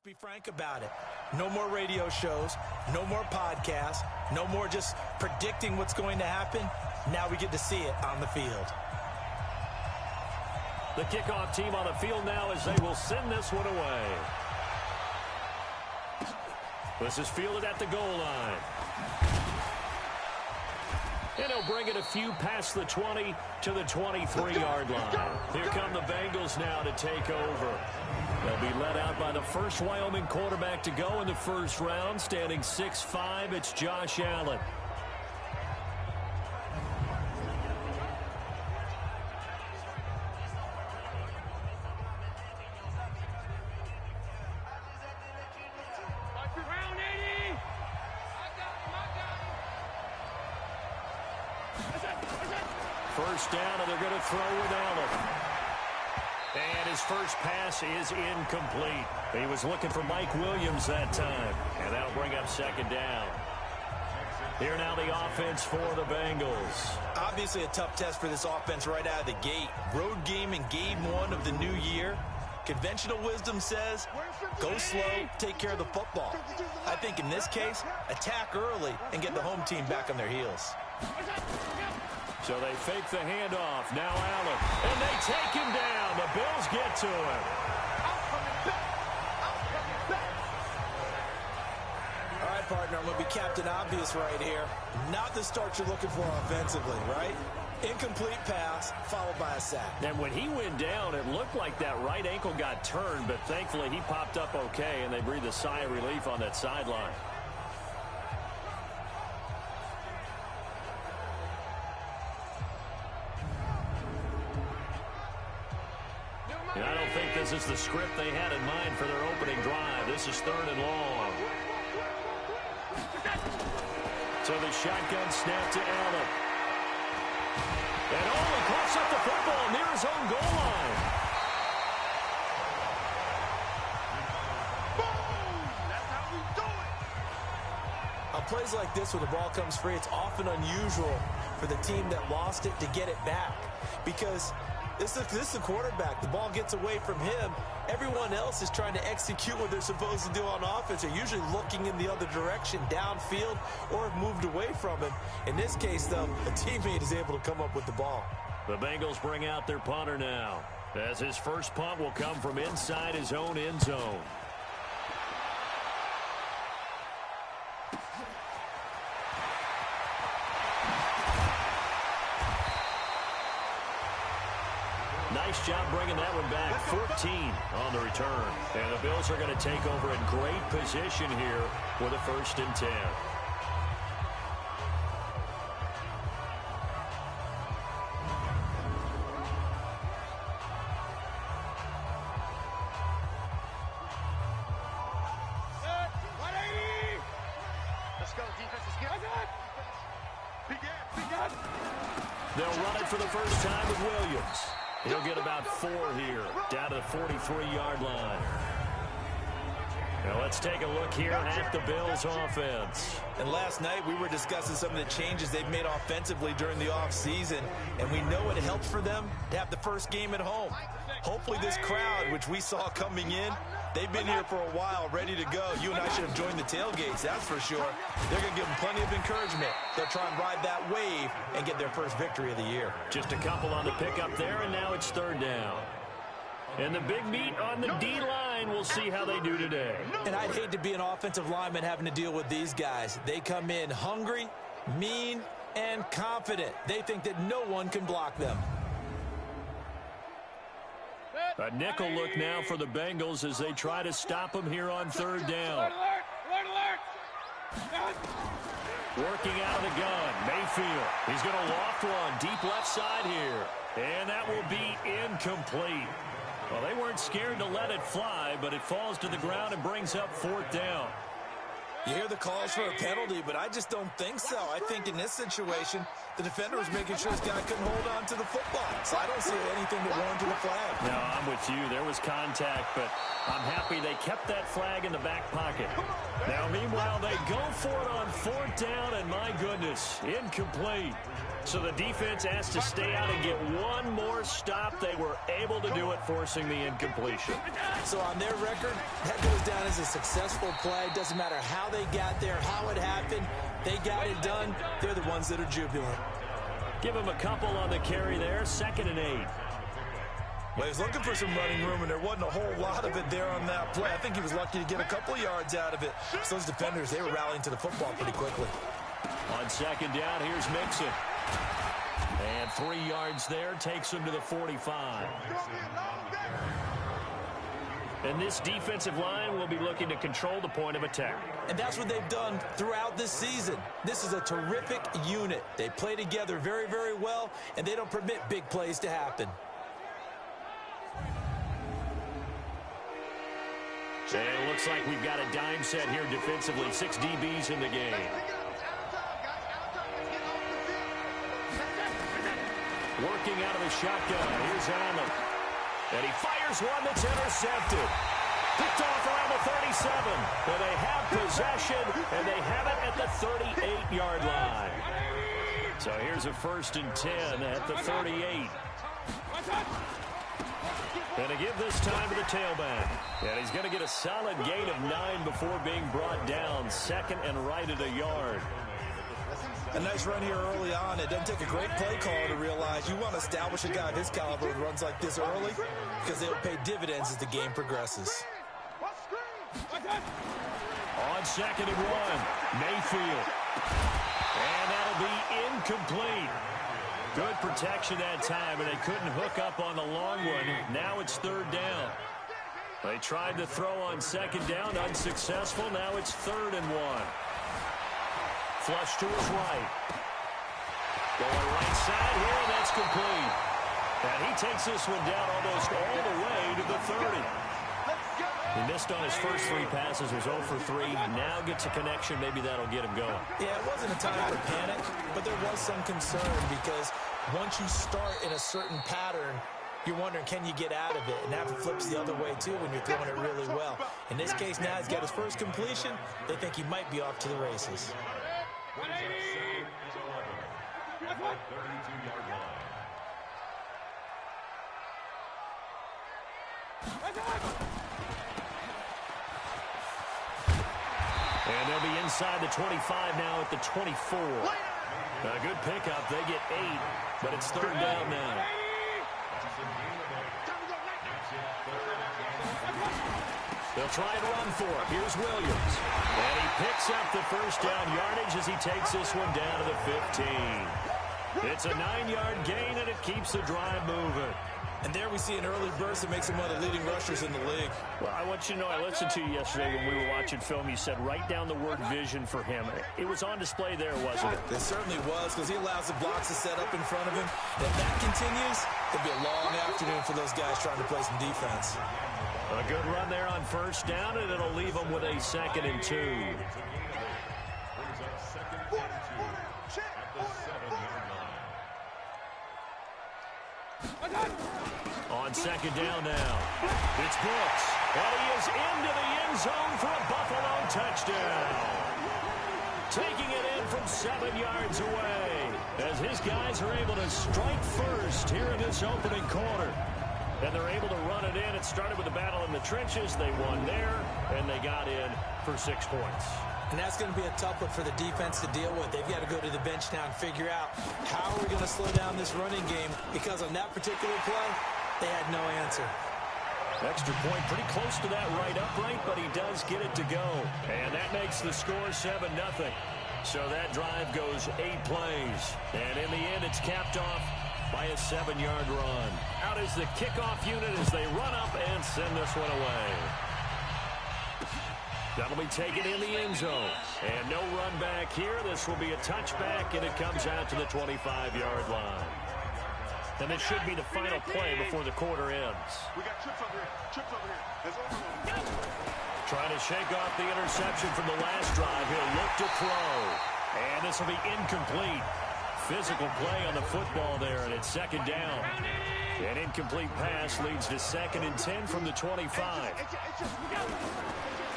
Be frank about it. No more radio shows, no more podcasts, no more just predicting what's going to happen. Now we get to see it on the field. The kickoff team on the field now as they will send this one away. This is fielded at the goal line. And he'll bring it a few past the 20 to the 23-yard line. Here come the Bengals now to take over. They'll be led out by the first Wyoming quarterback to go in the first round. Standing 6'5", it's Josh Allen. First down, and they're going to throw with Allen. And his first pass is incomplete. He was looking for Mike Williams that time. And that'll bring up second down. Here now the offense for the Bengals. Obviously a tough test for this offense right out of the gate. Road game in game one of the new year. Conventional wisdom says, go slow, take care of the football. I think in this case, attack early and get the home team back on their heels. So they fake the handoff. Now Allen. And they take him down. The Bills get to him. All right, partner, I'm going to be Captain Obvious right here. Not the start you're looking for offensively, right? Incomplete pass, followed by a sack. And when he went down, it looked like that right ankle got turned, but thankfully he popped up okay, and they breathed a sigh of relief on that sideline. And I don't think this is the script they had in mind for their opening drive. This is 3rd and long. So the shotgun snap to Allen. And he coughs up the football near his own goal line. That's how we do it. On plays like this where the ball comes free, it's often unusual for the team that lost it to get it back. Because this is the quarterback. The ball gets away from him. Everyone else is trying to execute what they're supposed to do on offense. They're usually looking in the other direction, downfield, or have moved away from him. In this case, though, a teammate is able to come up with the ball. The Bengals bring out their punter now, as his first punt will come from inside his own end zone. Nice job bringing that one back. 14 on the return. And the Bills are going to take over in great position here with a 1st and 10. Let's go, defense. They'll run it for the first time with Williams. He'll get about 4 here, down to the 43-yard line. Now let's take a look here at the Bills' offense. And last night we were discussing some of the changes they've made offensively during the offseason, and we know it helps for them to have the first game at home. Hopefully this crowd, which we saw coming in, they've been here for a while, ready to go. You and I should have joined the tailgates, that's for sure. They're going to give them plenty of encouragement. They'll try and ride that wave and get their first victory of the year. Just a couple on the pickup there, and now it's 3rd down. And the big meat on the D-line, we'll see how they do today. And I'd hate to be an offensive lineman having to deal with these guys. They come in hungry, mean, and confident. They think that no one can block them. A nickel look now for the Bengals as they try to stop him here on 3rd down. Working out of the gun, Mayfield. He's going to loft one deep left side here. And that will be incomplete. Well, they weren't scared to let it fly, but it falls to the ground and brings up 4th down. You hear the calls for a penalty, but I just don't think so. I think in this situation, The defender was making sure his guy couldn't hold on to the football. So I don't see anything to warrant the flag. No, I'm with you. There was contact, but I'm happy they kept that flag in the back pocket. Now, meanwhile, they go for it on 4th down, and my goodness, incomplete. So the defense asked to stay out and get one more stop. They were able to do it, forcing the incompletion. So on their record, that goes down as a successful play. Doesn't matter how they got there, how it happened. They got it done. They're the ones that are jubilant. Give them a couple on the carry there. 2nd and 8. Well, he was looking for some running room, and there wasn't a whole lot of it there on that play. I think he was lucky to get a couple of yards out of it. So those defenders, they were rallying to the football pretty quickly. On 2nd down, here's Mixon. And 3 yards there, takes him to the 45. And this defensive line will be looking to control the point of attack. And that's what they've done throughout this season. This is a terrific unit. They play together very, very well, and they don't permit big plays to happen. And it looks like we've got a dime set here defensively. 6 DBs in the game. Working out of the shotgun. Here's Allen. And he fires one that's intercepted. Picked off around the 37. And they have possession, and they have it at the 38-yard line. So here's a 1st and 10 at the 38. And to give this time to the tailback. And he's going to get a solid gain of 9 before being brought down. 2nd and right at a yard. A nice run here early on. It doesn't take a great play caller to realize you want to establish a guy of his caliber who runs like this early because they'll pay dividends as the game progresses. On 2nd and 1, Mayfield. And that'll be incomplete. Good protection that time, and they couldn't hook up on the long one. Now it's 3rd down. They tried to throw on 2nd down, unsuccessful. Now it's 3rd and 1. Flush to his right. Going right side here, and that's complete. And he takes this one down almost all the way to the 30. He missed on his first 3 passes, was 0 for 3. Now gets a connection. Maybe that'll get him going. Yeah, it wasn't a time for panic, but there was some concern because once you start in a certain pattern, you're wondering, can you get out of it? And that flips the other way, too, when you're throwing it really well. In this case, now he's got his first completion. They think he might be off to the races. And they'll be inside the 25 now at the 24. A good pickup. They get 8, but it's 3rd down now. They'll try and run for it. Here's Williams. And he picks up the 1st down yardage as he takes this one down to the 15. It's a 9-yard gain, and it keeps the drive moving. And there we see an early burst that makes him one of the leading rushers in the league. Well, I want you to know, I listened to you yesterday when we were watching film. You said write down the word vision for him. It was on display there, wasn't it? It certainly was, because he allows the blocks to set up in front of him. If that continues, it'll be a long afternoon for those guys trying to play some defense. A good run there on 1st down, and it'll leave them with a 2nd and 2. On 2nd down now, it's Brooks, and he is into the end zone for a Buffalo touchdown. Taking it in from 7 yards away, as his guys are able to strike first here in this opening quarter. And they're able to run it in. It started with a battle in the trenches. They won there, and they got in for 6 points. And that's going to be a tough one for the defense to deal with. They've got to go to the bench now and figure out how are we going to slow down this running game, because on that particular play, they had no answer. Extra point pretty close to that right upright, but he does get it to go. And that makes the score 7-0. So that drive goes 8 plays. And in the end, it's capped off by a 7-yard run. Out is the kickoff unit as they run up and send this one away. That'll be taken in the end zone. And no run back here. This will be a touchback, and it comes out to the 25-yard line. And this should be the final play before the quarter ends. We got trips over here. Trips over here. There's over. Trying to shake off the interception from the last drive. He'll look to throw. And this will be incomplete. physical play on the football there, and it's second down. An incomplete pass leads to 2nd and 10 from the 25.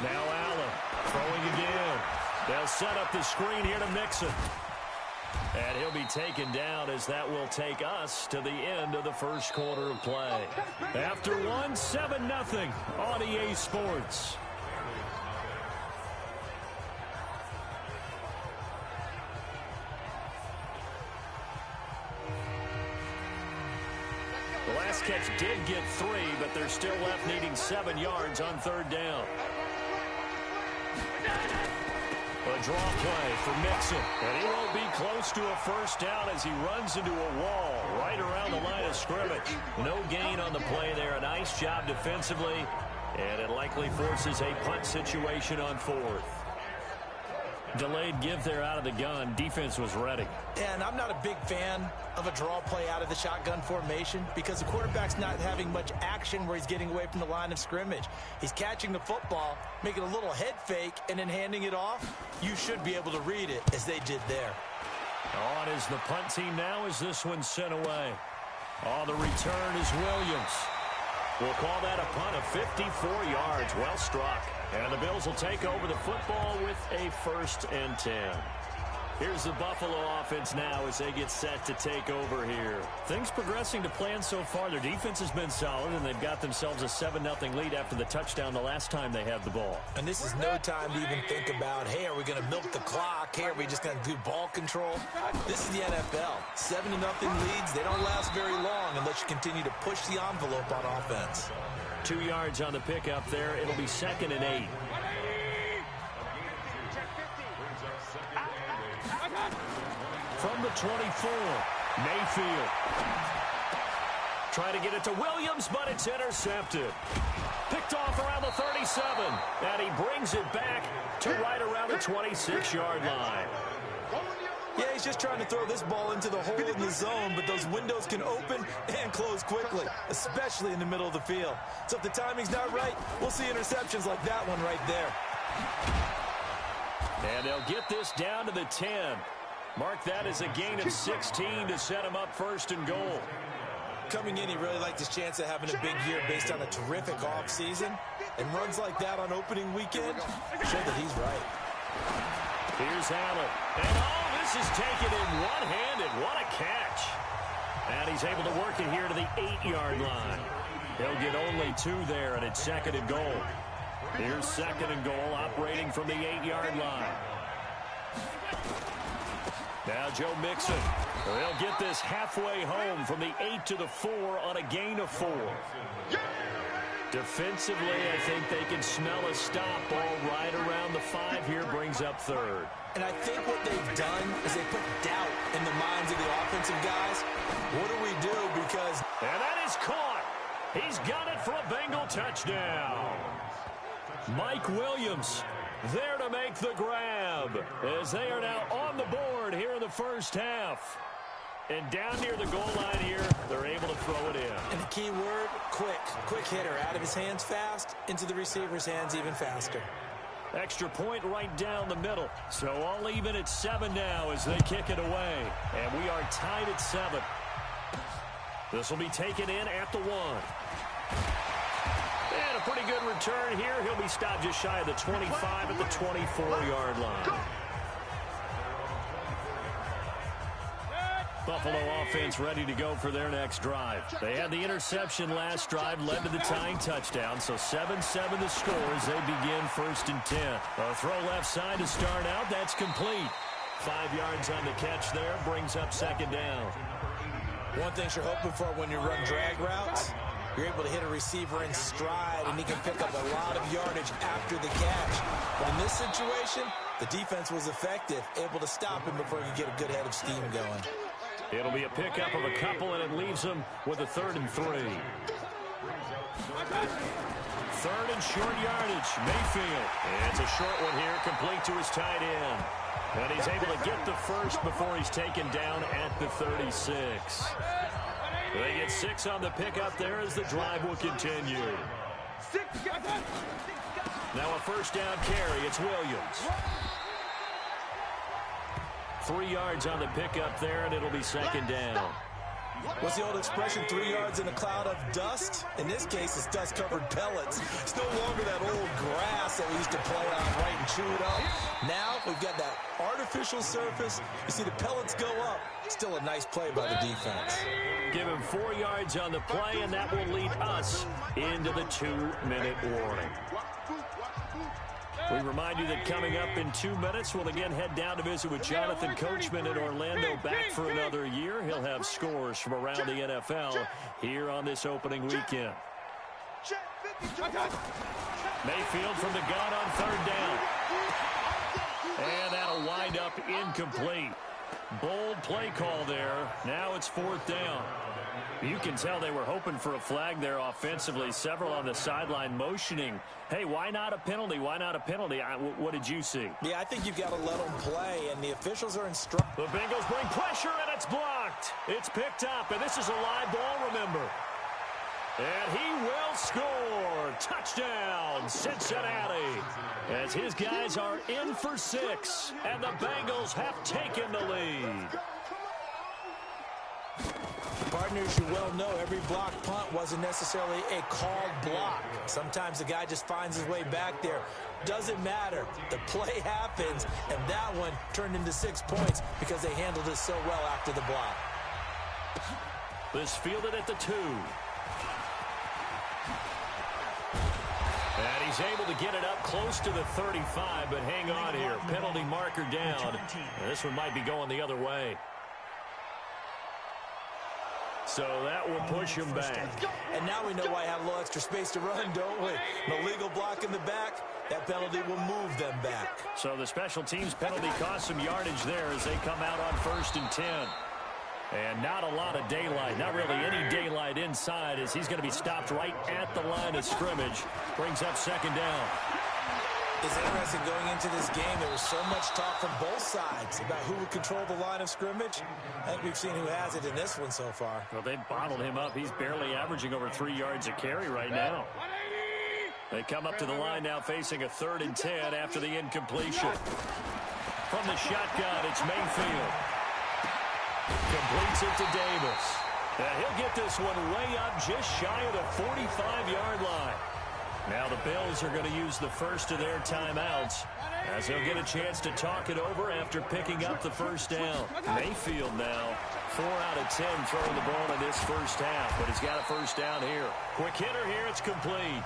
Now Allen throwing again. They'll set up the screen here to Mixon. And he'll be taken down as that will take us to the end of the first quarter of play. After one, 7-0 on EA Sports. The last catch did get 3, but they're still left needing 7 yards on 3rd down. A draw play for Mixon, and he won't be close to a first down as he runs into a wall right around the line of scrimmage. No gain on the play there. A nice job defensively, and it likely forces a punt situation on 4th. Delayed give there out of the gun. Defense was ready. And I'm not a big fan of a draw play out of the shotgun formation because the quarterback's not having much action where he's getting away from the line of scrimmage. He's catching the football, making a little head fake, and then handing it off. You should be able to read it as they did there. On is the punt team now as this one's sent away. On the return is Williams. We'll call that a punt of 54 yards. Well struck. And the Bills will take over the football with a 1st and 10. Here's the Buffalo offense now as they get set to take over here. Things progressing to plan so far. Their defense has been solid, and they've got themselves a 7-0 lead after the touchdown the last time they had the ball. And this is no time to even think about, hey, are we going to milk the clock? Hey, are we just going to do ball control? This is the NFL. 7-0 leads. They don't last very long unless you continue to push the envelope on offense. 2 yards on the pickup there. It'll be 2nd and 8. From the 24, Mayfield. Trying to get it to Williams, but it's intercepted. Picked off around the 37, and he brings it back to right around the 26-yard line. Yeah, he's just trying to throw this ball into the hole in the zone, but those windows can open and close quickly, especially in the middle of the field. So if the timing's not right, we'll see interceptions like that one right there. And they'll get this down to the 10. Mark that as a gain of 16 to set him up 1st and goal. Coming in, he really liked his chance of having a big year based on a terrific offseason. And runs like that on opening weekend show that he's right. Here's Allen. And this is taken in one-handed. What a catch. And he's able to work it here to the 8-yard line. He'll get only 2 there, and it's 2nd and goal. Here's 2nd and goal, operating from the 8-yard line. Now Joe Mixon. They'll get this halfway home from the 8 to the 4 on a gain of 4. Defensively, I think they can smell a stop ball right around the 5 here, brings up 3rd. And I think what they've done is they put doubt in the minds of the offensive guys. What do we do? Because... And that is caught. He's got it for a Bengal touchdown. Mike Williams there to make the grab as they are now on the board here in the first half. And down near the goal line here, they're able to throw it in. And the key word, quick. Quick hitter. Out of his hands fast, into the receiver's hands even faster. Extra point right down the middle. So all even at 7 now as they kick it away. And we are tied at 7. This will be taken in at the 1. And a pretty good return here. He'll be stopped just shy of the 25 at the 24-yard line. Buffalo offense ready to go for their next drive. They had the interception last drive, led to the tying touchdown. So 7-7 the score as they begin 1st and 10. A throw left side to start out. That's complete. 5 yards on the catch there. Brings up 2nd down. One thing you're hoping for when you run drag routes, you're able to hit a receiver in stride, and he can pick up a lot of yardage after the catch. But in this situation, the defense was effective, able to stop him before he could get a good head of steam going. It'll be a pickup of a couple, and it leaves them with a 3rd and 3. 3rd and short yardage. Mayfield. It's a short one here, complete to his tight end. And he's able to get the first before he's taken down at the 36. They get 6 on the pickup there as the drive will continue. Now a 1st down carry. It's Williams. 3 yards on the pickup there, and it'll be second down. What's the old expression, 3 yards in a cloud of dust? In this case, it's dust-covered pellets. It's no longer that old grass that we used to play on, right, and chew it up. Now we've got that artificial surface. You see the pellets go up. Still a nice play by the defense. Give him 4 yards on the play, and that will lead us into the 2-minute warning. We remind you that coming up in 2 minutes, we'll again head down to visit with Jonathan Coachman in Orlando, back for another year. He'll have scores from around the NFL here on this opening weekend. Mayfield from the gun on 3rd down. And that'll wind up incomplete. Bold play call there. Now it's 4th down. You can tell they were hoping for a flag there offensively. Several on the sideline motioning. Hey, why not a penalty? Why not a penalty? What did you see? Yeah, I think you've got to let them play, and the officials are instructed. The Bengals bring pressure, and it's blocked. It's picked up, and this is a live ball, remember. And he will score. Touchdown, Cincinnati. As his guys are in for 6, and the Bengals have taken the lead. Partners, you well know every block punt wasn't necessarily a called block. Sometimes the guy just finds his way back there. Doesn't matter. The play happens, and that one turned into 6 points because they handled it so well after the block. This fielded at the 2. And he's able to get it up close to the 35, but hang on here. Penalty marker down. And this one might be going the other way. So that will push him back. And now we know why I have a little extra space to run, don't we? An illegal block in the back, that penalty will move them back. So the special teams penalty cost some yardage there as they come out on 1st and 10. And not a lot of daylight, not really any daylight inside, as he's going to be stopped right at the line of scrimmage. Brings up 2nd down. It's interesting going into this game. There was so much talk from both sides about who would control the line of scrimmage. I think we've seen who has it in this one so far. Well, they've bottled him up. He's barely averaging over 3 yards a carry right now. They come up to the line now facing a 3rd and 10 after the incompletion. From the shotgun, it's Mayfield. Completes it to Davis. And he'll get this one way up just shy of the 45-yard line. Now the Bills are going to use the first of their timeouts as they'll get a chance to talk it over after picking up the 1st down. Mayfield now 4 out of 10 throwing the ball in this first half, but he's got a 1st down here. Quick hitter here, it's complete.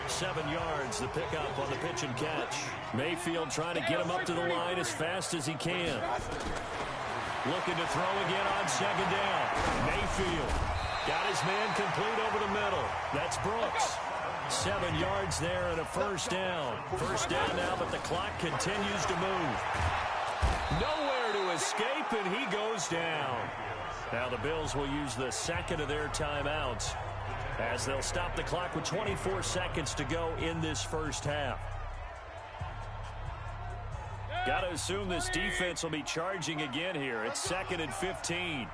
7 yards, the pickup on the pitch and catch. Mayfield trying to get him up to the line as fast as he can. Looking to throw again on 2nd down. Mayfield got his man complete over the middle. That's Brooks. 7 yards there and a 1st down. 1st down now, but the clock continues to move. Nowhere to escape, and he goes down. Now the Bills will use the 2nd of their timeouts as they'll stop the clock with 24 seconds to go in this first half. Got to assume this defense will be charging again here. It's 2nd and 15.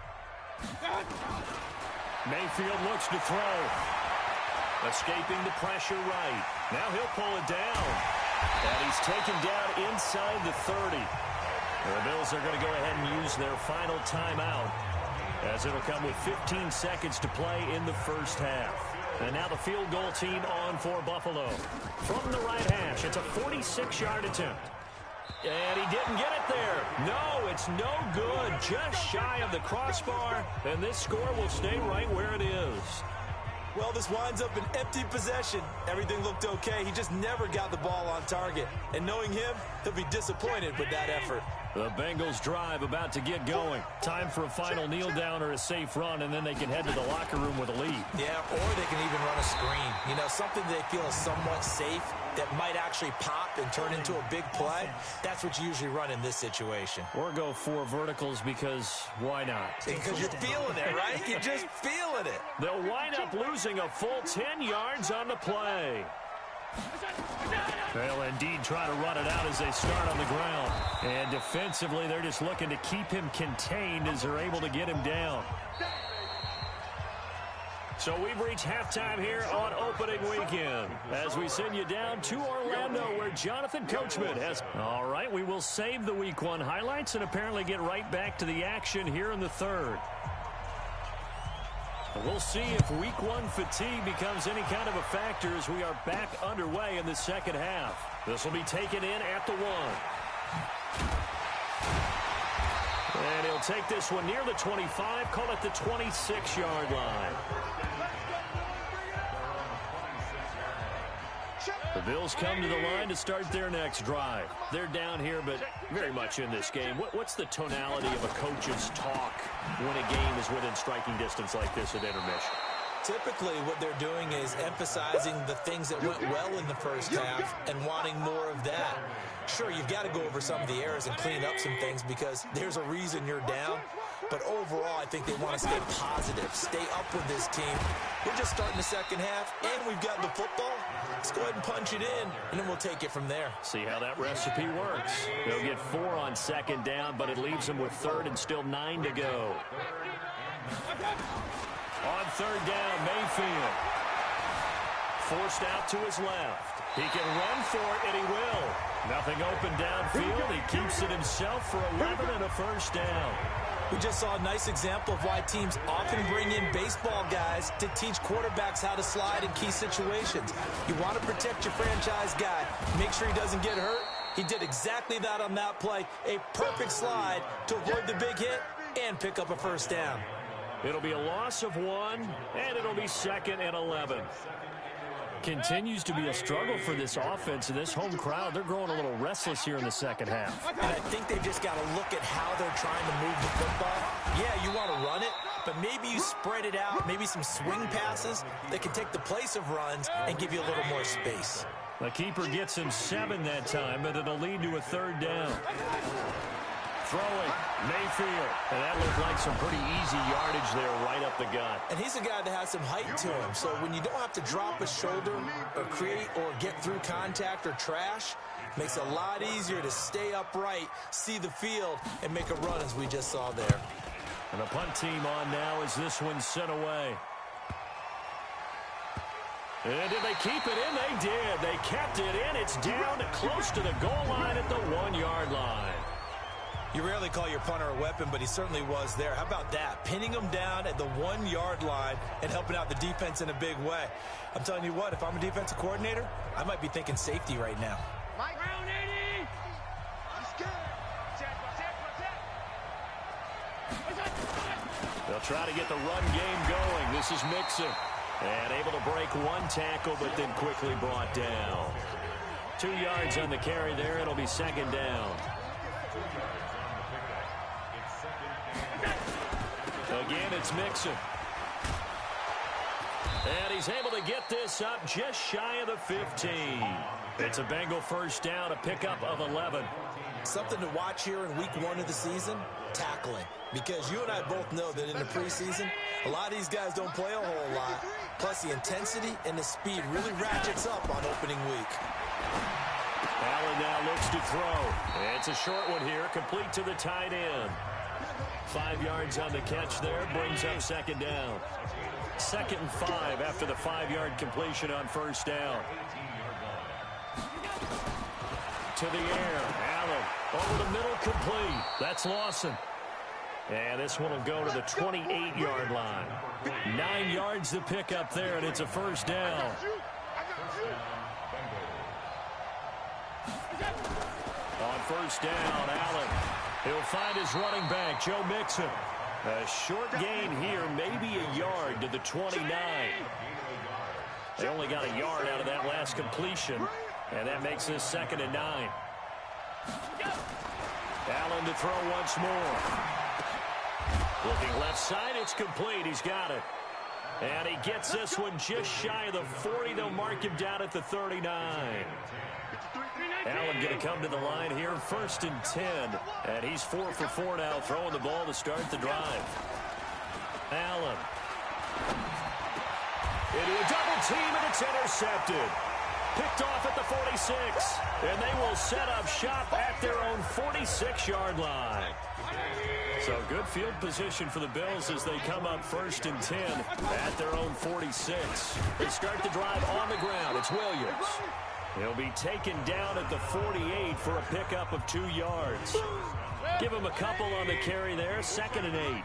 Mayfield looks to throw. Escaping the pressure right. Now he'll pull it down. And he's taken down inside the 30. The Bills are going to go ahead and use their final timeout as it'll come with 15 seconds to play in the first half. And now the field goal team on for Buffalo. From the right hash, it's a 46-yard attempt. And he didn't get it there. No, it's no good. Just shy of the crossbar. And this score will stay right where it is. Well, this winds up an empty possession. Everything looked okay. He just never got the ball on target. And knowing him, he'll be disappointed with that effort. The Bengals drive about to get going. Time for a final kneel down or a safe run, and then they can head to the locker room with a lead. Yeah, or they can even run a screen. You know, something they feel is somewhat safe that might actually pop and turn into a big play. That's what you usually run in this situation. Or go 4 verticals because why not? Because you're feeling it, right? You're just feeling it. They'll wind up losing a full 10 yards on the play. They'll indeed try to run it out as they start on the ground. And defensively, they're just looking to keep him contained as they're able to get him down. So we've reached halftime here on opening weekend as we send you down to Orlando where Jonathan Coachman has... All right, we will save the Week 1 highlights and apparently get right back to the action here in the third. We'll see if Week 1 fatigue becomes any kind of a factor as we are back underway in the second half. This will be taken in at the 1. And he'll take this one near the 25, call it the 26-yard line. The Bills come to the line to start their next drive. They're down here, but very much in this game. What's the tonality of a coach's talk when a game is within striking distance like this at intermission? Typically, what they're doing is emphasizing the things that went well in the first half and wanting more of that. Sure, you've got to go over some of the errors and clean up some things because there's a reason you're down. But overall, I think they want to stay positive, stay up with this team. We're just starting the second half, and we've got the football. Let's go ahead and punch it in, and then we'll take it from there. See how that recipe works. They'll get 4 on second down, but it leaves them with third and still 9 to go. On third down, Mayfield. Forced out to his left. He can run for it, and he will. Nothing open downfield. He keeps it himself for 11 and a first down. We just saw a nice example of why teams often bring in baseball guys to teach quarterbacks how to slide in key situations. You want to protect your franchise guy. Make sure he doesn't get hurt. He did exactly that on that play. A perfect slide to avoid the big hit and pick up a first down. It'll be a loss of 1, and it'll be 2nd and 11. Continues to be a struggle for this offense and this home crowd. They're growing a little restless here in the second half. And I think they've just got to look at how they're trying to move the football. Yeah, you want to run it, but maybe you spread it out, maybe some swing passes that can take the place of runs and give you a little more space. The keeper gets him 7 that time, but it'll lead to a third down. Throwing, Mayfield. And that looked like some pretty easy yardage there right up the gut. And he's a guy that has some height to him. So when you don't have to drop a shoulder or create or get through contact or trash, makes it a lot easier to stay upright, see the field, and make a run as we just saw there. And the punt team on now as this one's sent away. And did they keep it in? They did. They kept it in. It's down close to the goal line at the 1-yard line. You rarely call your punter a weapon, but he certainly was there. How about that? Pinning him down at the 1-yard line and helping out the defense in a big way. I'm telling you what, if I'm a defensive coordinator, I might be thinking safety right now. Mike, round 80. Let's go. They'll try to get the run game going. This is Mixon. And able to break 1 tackle, but then quickly brought down. 2 yards on the carry there. It'll be 2nd down. Again, it's Mixon. And he's able to get this up just shy of the 15. It's a Bengal first down, a pickup of 11. Something to watch here in week 1 of the season, tackling. Because you and I both know that in the preseason, a lot of these guys don't play a whole lot. Plus, the intensity and the speed really ratchets up on opening week. Allen now looks to throw. It's a short one here, complete to the tight end. 5 yards on the catch there, brings up 2nd down. 2nd and 5 after the 5-yard completion on first down. To the air, Allen over the middle, complete. That's Lawson. And this one will go to the 28-yard line. 9 yards to pick up there, and it's a first down. On first down, Allen. He'll find his running back, Joe Mixon. A short gain here, maybe a yard to the 29. They only got a yard out of that last completion, and that makes this 2nd and 9. Allen to throw once more. Looking left side, it's complete. He's got it. And he gets this one just shy of the 40. They'll mark him down at the 39. Allen going to come to the line here, 1st and 10. And he's 4 for 4 now, throwing the ball to start the drive. Allen. Into a double team, and it's intercepted. Picked off at the 46. And they will set up shop at their own 46-yard line. So good field position for the Bills as they come up 1st and 10 at their own 46. They start the drive on the ground. It's Williams. He'll be taken down at the 48 for a pickup of 2 yards. Give him a couple on the carry there. 2nd and 8.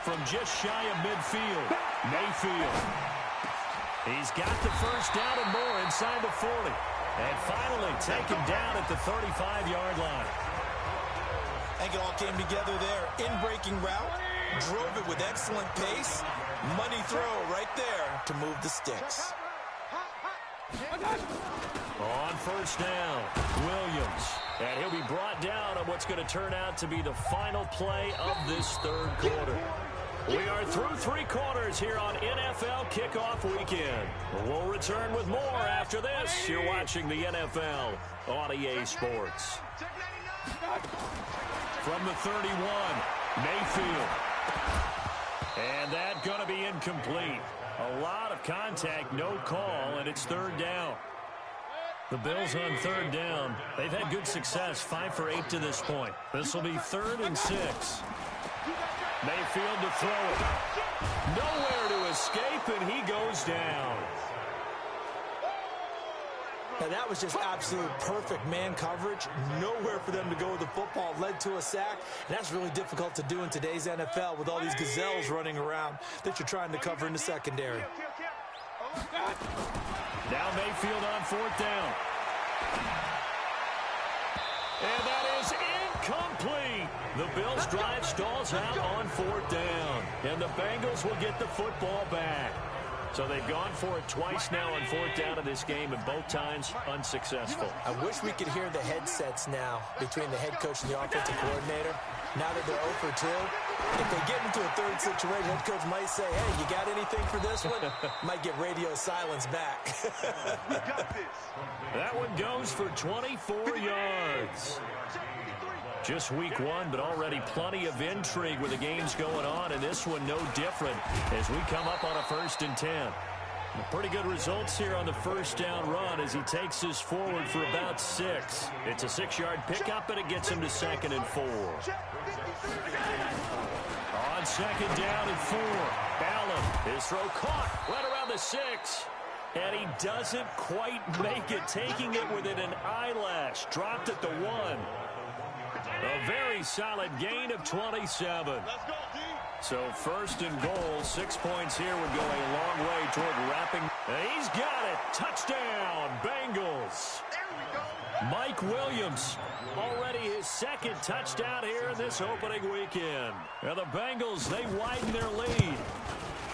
From just shy of midfield, Mayfield. He's got the first down and more inside the 40. And finally taken down at the 35-yard line. I think it all came together there. In-breaking route, drove it with excellent pace. Money throw right there to move the sticks. On 1st down, Williams. And he'll be brought down on what's going to turn out to be the final play of this 3rd quarter. We are through 3 quarters here on NFL Kickoff Weekend. We'll return with more after this. You're watching the NFL on EA Sports. From the 31, Mayfield. And that going to be incomplete. A lot of contact, no call, and it's 3rd down. The Bills on 3rd down. They've had good success, 5 for 8 to this point. This will be 3rd and 6. Mayfield to throw it. Nowhere to escape, and he goes down. Now that was just absolute perfect man coverage. Nowhere for them to go with the football. Led to a sack. And that's really difficult to do in today's NFL with all these gazelles running around that you're trying to cover in the secondary. Now Mayfield on 4th down. And that is incomplete. The Bills' drive stalls out on 4th down. And the Bengals will get the football back. So they've gone for it twice now on 4th down in this game, and both times unsuccessful. I wish we could hear the headsets now between the head coach and the offensive coordinator. Now that they're 0 for 2, if they get into a 3rd situation, head coach might say, hey, you got anything for this one? Might get radio silence back. We got this. That one goes for 24 yards. Just week 1, but already plenty of intrigue with the games going on, and this one no different as we come up on a 1st and 10. Pretty good results here on the 1st down run as he takes this forward for about 6. It's a 6-yard pickup, and it gets him to 2nd and 4. On 2nd down and 4, Allen, his throw caught right around the 6. And he doesn't quite make it, taking it within an eyelash. Dropped at the 1. A very solid gain of 27. So 1st and goal, 6 points here would go a long way toward wrapping. And he's got it. Touchdown, Bengals. Mike Williams, already his 2nd touchdown here in this opening weekend. And the Bengals, they widen their lead.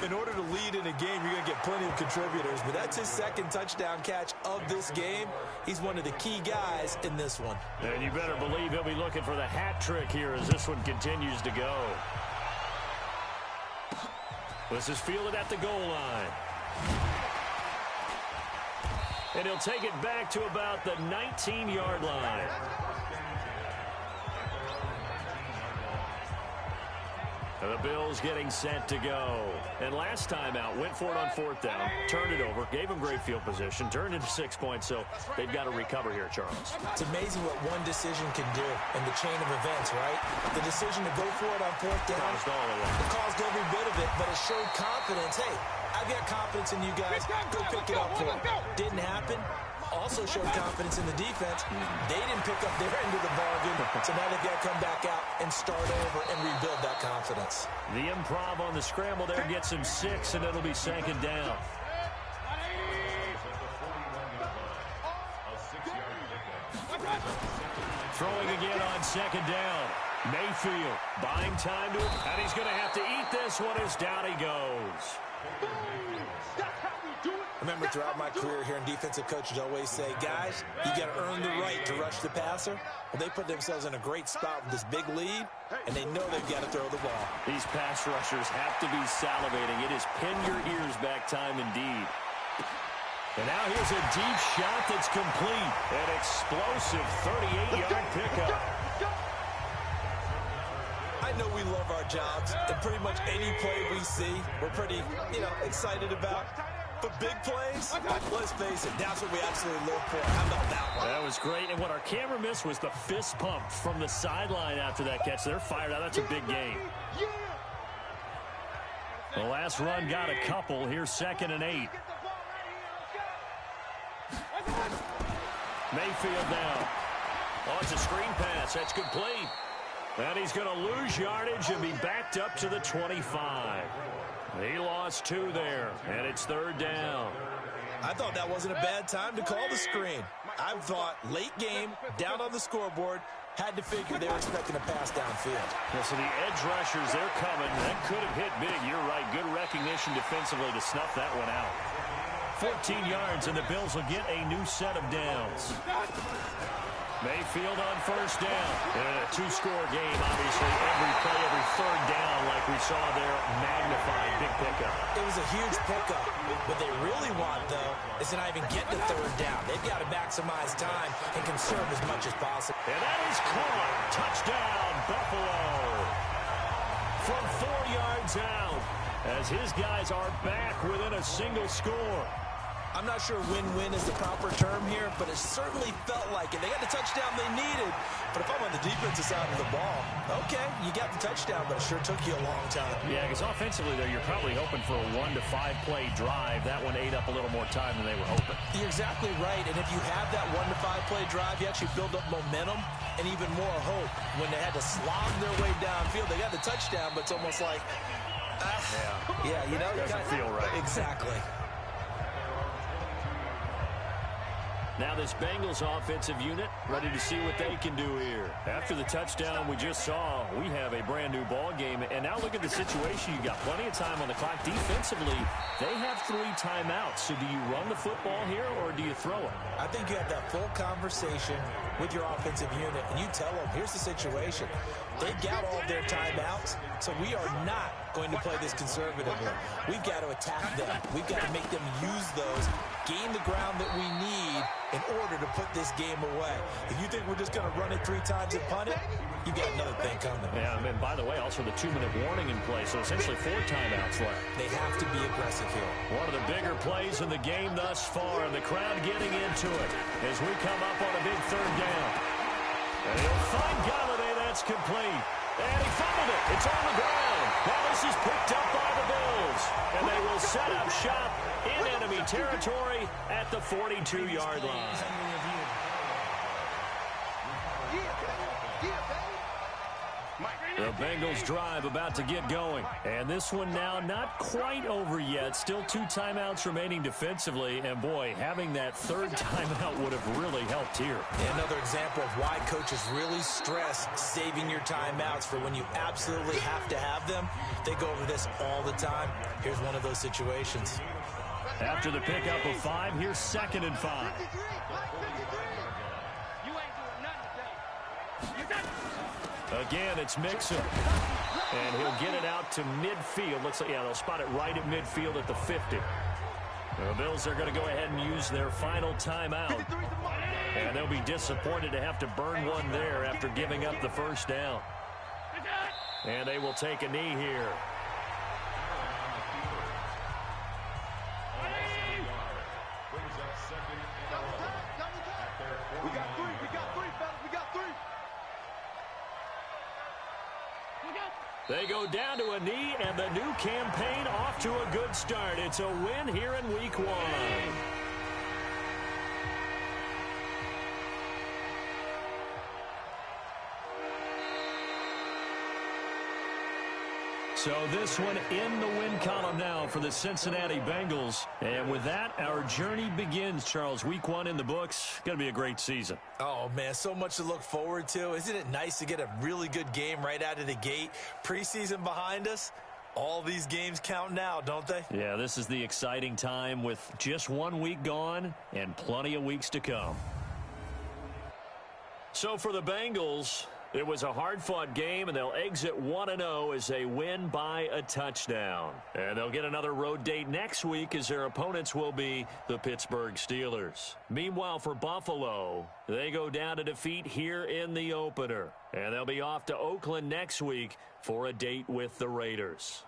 In order to lead in a game, you're going to get plenty of contributors, but that's his 2nd touchdown catch of this game. He's one of the key guys in this one. And you better believe he'll be looking for the hat trick here as this one continues to go. This is fielded at the goal line. And he'll take it back to about the 19-yard line. And the Bills getting set to go. And last time out, went for it on 4th down, turned it over, gave him great field position, turned it to 6 points, so they've got to recover here, Charles. It's amazing what one decision can do in the chain of events, right? The decision to go for it on 4th down, it caused every bit of it, but it showed confidence. Hey, I've got confidence in you guys. Go pick it up for it. Didn't happen. Also showed confidence in the defense. They didn't pick up their end of the bargain, so now they've got to come back out and start over and rebuild that confidence. The improv on the scramble there gets him 6, and it'll be 2nd down. Throwing again on 2nd down. Mayfield buying time to it, and he's going to have to eat this one as down he goes. I remember throughout my career here, defensive coaches always say, guys, you got to earn the right to rush the passer. Well, they put themselves in a great spot with this big lead, and they know they've got to throw the ball. These pass rushers have to be salivating. It is pin your ears back time indeed. And now here's a deep shot that's complete. An explosive 38-yard pickup. I know we love our jobs, and pretty much any play we see, we're pretty, excited about. For big plays, let's face it, that's what we absolutely look for. How about that one? That was great, and what our camera missed was the fist pump from the sideline after that catch. They're fired out. That's a big game. The last run got a couple. Here's 2nd and 8. Mayfield now. Oh, it's a screen pass. That's complete. And he's going to lose yardage and be backed up to the 25. He lost 2 there, and it's 3rd down. I thought that wasn't a bad time to call the screen. I thought late game, down on the scoreboard, had to figure they were expecting a pass downfield. Yeah, so the edge rushers, they're coming. That could have hit big. You're right. Good recognition defensively to snuff that one out. 14 yards, and the Bills will get a new set of downs. Mayfield on 1st down. In a 2-score game, obviously, every play, every 3rd down, like we saw there, magnified, big pickup. It was a huge pickup. What they really want, though, is to not even get to 3rd down. They've got to maximize time and conserve as much as possible. And that is caught. Touchdown, Buffalo. From 4 yards out, as his guys are back within a single score. I'm not sure win-win is the proper term here, but it certainly felt like it. They got the touchdown they needed, but if I'm on the defensive side of the ball, okay, you got the touchdown, but it sure took you a long time. Yeah, because offensively, though, you're probably hoping for a 1 to 5 play drive. That one ate up a little more time than they were hoping. You're exactly right, and if you have that 1 to 5 play drive, you actually build up momentum and even more hope. When they had to slog their way downfield, they got the touchdown, but it's almost like, yeah, you know, doesn't feel right. Exactly. Now this Bengals offensive unit ready to see what they can do here. After the touchdown we just saw, we have a brand new ball game. And now look at the situation. You got plenty of time on the clock. Defensively, they have 3 timeouts. So do you run the football here or do you throw it? I think you have that full conversation with your offensive unit, and you tell them, here's the situation. They got all their timeouts, so we are not going to play this conservatively. We've got to attack them. We've got to make them use those, gain the ground that we need in order to put this game away. If you think we're just going to run it 3 times and punt it, you've got another thing coming. Yeah, and by the way, also the 2-minute warning in play, so essentially 4 timeouts left. They have to be aggressive here. One of the bigger plays in the game thus far, and the crowd getting into it as we come up on a big 3rd down. And he'll find Galladay. That's complete. And he fumbled it. It's on the ground. Now this is picked up by the Bills. And they will set up shop in enemy territory at the 42-yard line. The Bengals drive about to get going. And this one now not quite over yet. Still 2 timeouts remaining defensively. And boy, having that 3rd timeout would have really helped here. Another example of why coaches really stress saving your timeouts for when you absolutely have to have them. They go over this all the time. Here's one of those situations. After the pickup of 5, here's 2nd and 5. Again, it's Mixon. And he'll get it out to midfield. Looks like, yeah, they'll spot it right at midfield at the 50. The Bills are going to go ahead and use their final timeout. And they'll be disappointed to have to burn one there after giving up the 1st down. And they will take a knee here. They go down to a knee, and the new campaign off to a good start. It's a win here in Week 1. So this one in the win column now for the Cincinnati Bengals. And with that, our journey begins, Charles. Week 1 in the books. Going to be a great season. Oh, man, so much to look forward to. Isn't it nice to get a really good game right out of the gate? Preseason behind us. All these games count now, don't they? Yeah, this is the exciting time with just 1 week gone and plenty of weeks to come. So for the Bengals, it was a hard-fought game, and they'll exit 1-0 as they win by a touchdown. And they'll get another road date next week as their opponents will be the Pittsburgh Steelers. Meanwhile, for Buffalo, they go down to defeat here in the opener. And they'll be off to Oakland next week for a date with the Raiders.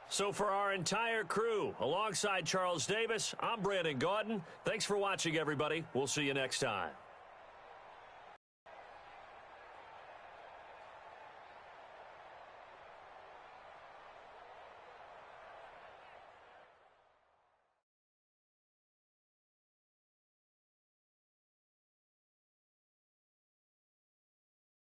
So for our entire crew, alongside Charles Davis, I'm Brandon Gaudin. Thanks for watching, everybody. We'll see you next time.